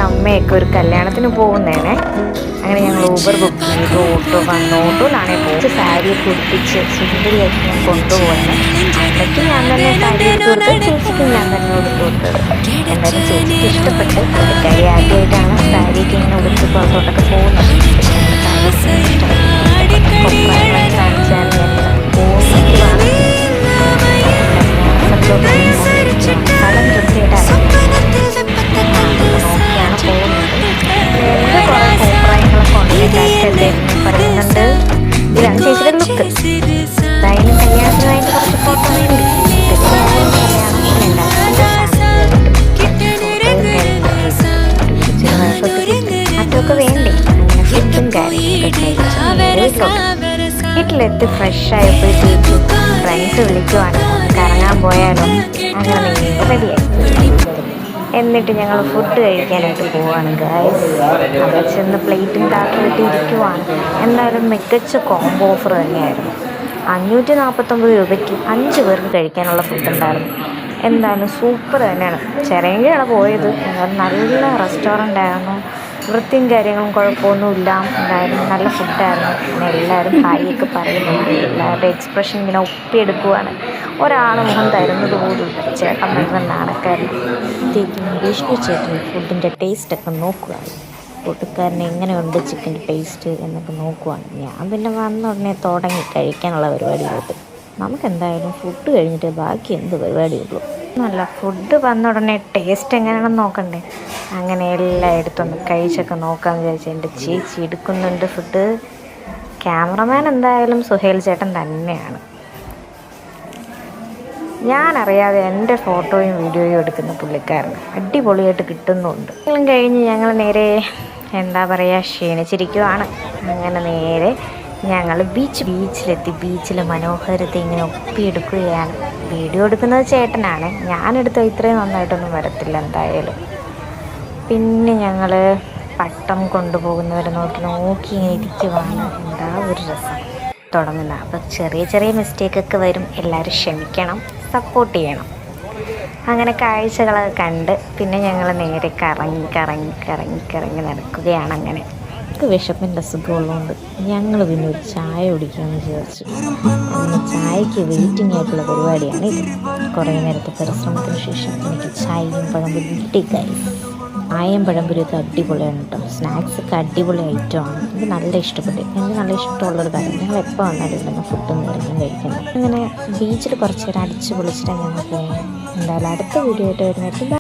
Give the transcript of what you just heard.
അമ്മയൊക്കെ ഒരു കല്യാണത്തിന് പോകുന്നേനെ. അങ്ങനെ ഞങ്ങൾ ഊബർ ബുക്ക് ചെയ്തു. ഓട്ടോ വന്നു. ഓട്ടോയിലാണെങ്കിൽ പോയിട്ട് സാരിയൊക്കെ ഉടുപ്പിച്ച് സുന്ദരിയാക്കി ഞാൻ കൊണ്ടുപോകുന്നത്. അമ്മയ്ക്ക് ഞാൻ തന്നെ സാരി എടുത്തു കൊടുത്ത്, ചേച്ചിക്ക് ഞാൻ തന്നെ എടുത്തു കൊടുത്തത്. എന്തായാലും ചേച്ചിക്ക് ഇഷ്ടപ്പെട്ട്. പുള്ളിക്കാരി ആദ്യമായിട്ടാണ് സാരിയൊക്കെ ഇങ്ങനെ ഉടുത്ത് പുറത്തോട്ടൊക്കെ പോകുന്നത്. പറയുന്നുണ്ട് ഇതാണ് ചേച്ചിയുടെ ലുക്ക്. എന്തായാലും കല്യാണത്തിനായിട്ട് കുറച്ച് ഫോട്ടോ വേണ്ടി അതൊക്കെ വേണ്ടി അങ്ങനെ ഫുഡും കാര്യങ്ങളൊക്കെ വീട്ടിലെത്തി ഫ്രഷ് ആയപ്പോഴത്തേക്കും ഫ്രണ്ട്സ് വിളിക്കുവാണ് കറങ്ങാൻ പോയാലും. അങ്ങനെ റെഡിയായി. എന്നിട്ട് ഞങ്ങൾ ഫുഡ് കഴിക്കാനായിട്ട് പോവാണ് ഗൈസ്. അവിടെ ചെന്ന് പ്ലേറ്റും കാട്ടിലിട്ട് ഇരിക്കുവാണ്. എന്തായാലും മികച്ച കോംബോ ഓഫർ തന്നെയായിരുന്നു. 549 രൂപയ്ക്ക് 5 പേർക്ക് കഴിക്കാനുള്ള ഫുഡ് ഉണ്ടായിരുന്നു. എന്തായാലും സൂപ്പർ തന്നെയാണ്. ചെറിയാണ് പോയത്. നല്ല റെസ്റ്റോറൻ്റ് ആയിരുന്നു. വൃത്തിയും കാര്യങ്ങളും കുഴപ്പമൊന്നുമില്ല. എന്തായാലും നല്ല ഫുഡായിരുന്നു. പിന്നെ എല്ലാവരും ഹായിയൊക്കെ പറയുന്നുണ്ട്. എല്ലാവരുടെ എക്സ്പ്രഷൻ ഇങ്ങനെ ഒപ്പിയെടുക്കുവാണ്. ഒരാൾ മുഖം തരുന്നത് പോലും ചേട്ടൻ ഭയങ്കര നാണക്കാരത്തേക്കും വിഷ്ണു ചേട്ടൻ ഫുഡിൻ്റെ ടേസ്റ്റൊക്കെ നോക്കുകയാണ്. കൂട്ടുകാരന് എങ്ങനെയുണ്ട് ചിക്കൻ്റെ ടേസ്റ്റ് എന്നൊക്കെ നോക്കുവാണ്. ഞാൻ പിന്നെ വന്ന ഉടനെ തുടങ്ങി കഴിക്കാനുള്ള പരിപാടിയായിട്ട്. നമുക്കെന്തായാലും ഫുഡ് കഴിഞ്ഞിട്ട് ബാക്കി എന്ത് പരിപാടിയുള്ളൂ. നല്ല ഫുഡ് വന്ന ഉടനെ ടേസ്റ്റ് എങ്ങനെയാണെന്ന് നോക്കണ്ടേ. അങ്ങനെ എല്ലായിടത്തൊന്ന് കഴിച്ചൊക്കെ നോക്കാമെന്ന് വിചാരിച്ചു. എൻ്റെ ചേച്ചി എടുക്കുന്നുണ്ട് ഫുഡ്. ക്യാമറമാൻ എന്തായാലും സുഹേൽ ചേട്ടൻ തന്നെയാണ്. ഞാനറിയാതെ എൻ്റെ ഫോട്ടോയും വീഡിയോയും എടുക്കുന്ന പുള്ളിക്കാരന് അടിപൊളിയായിട്ട് കിട്ടുന്നുണ്ട്. എല്ലാം കഴിഞ്ഞ് ഞങ്ങൾ നേരെ എന്താ പറയുക ക്ഷീണിച്ചിരിക്കുവാണ്. അങ്ങനെ നേരെ ഞങ്ങൾ ബീച്ചിലെത്തി. ബീച്ചിലെ മനോഹരത്തെ ഇങ്ങനെ ഒപ്പിയെടുക്കുകയാണ്. വീഡിയോ എടുക്കുന്നത് ചേട്ടനാണ്. ഞാനെടുത്ത ഇത്രയും നന്നായിട്ടൊന്നും വരത്തില്ല എന്തായാലും. പിന്നെ ഞങ്ങൾ പട്ടം കൊണ്ടുപോകുന്നവരെ നോക്കി ഇങ്ങനെ ഇരിക്കുവാണ്. എന്താ ഒരു രസം തുടങ്ങുന്നത്. അപ്പോൾ ചെറിയ മിസ്റ്റേക്കൊക്കെ വരും. എല്ലാവരും ക്ഷമിക്കണം, സപ്പോർട്ട് ചെയ്യണം. അങ്ങനെ കാഴ്ചകളൊക്കെ കണ്ട് പിന്നെ ഞങ്ങൾ നേരെ കറങ്ങി നടക്കുകയാണ്. അങ്ങനെ നമുക്ക് വിശപ്പിൻ്റെ അസുഖമുള്ളതുകൊണ്ട് ഞങ്ങൾ പിന്നെ ഒരു ചായ കുടിക്കാമെന്ന് വിചാരിച്ചു. അങ്ങനെ ചായക്ക് വെയിറ്റിംഗ് ആയിട്ടുള്ള പരിപാടിയാണ് ഇത്. കുറേ നേരത്തെ പരിശ്രമത്തിന് ശേഷം എനിക്ക് ചായയും പഴംപൊരിയും കിട്ടി ഗൈസ്. ചായയും പഴംപൊരിയൊക്കെ അടിപൊളിയാണ് കേട്ടോ. സ്നാക്സൊക്കെ അടിപൊളി ഐറ്റമാണ്. എനിക്ക് നല്ല ഇഷ്ടപ്പെട്ടു. എനിക്ക് നല്ല ഇഷ്ടമുള്ളൊരു കാര്യം. ഞങ്ങൾ എപ്പോൾ വന്നാലും ഇവിടെ ഫുഡും കാര്യങ്ങളും കഴിക്കുന്നത്. അങ്ങനെ ബീച്ചിൽ കുറച്ച് നേരം അടിച്ച് പൊളിച്ചിട്ടാണ് ഞങ്ങൾക്ക്. എന്തായാലും അടുത്ത വീഡിയോ ആയിട്ട് വരുന്നത്.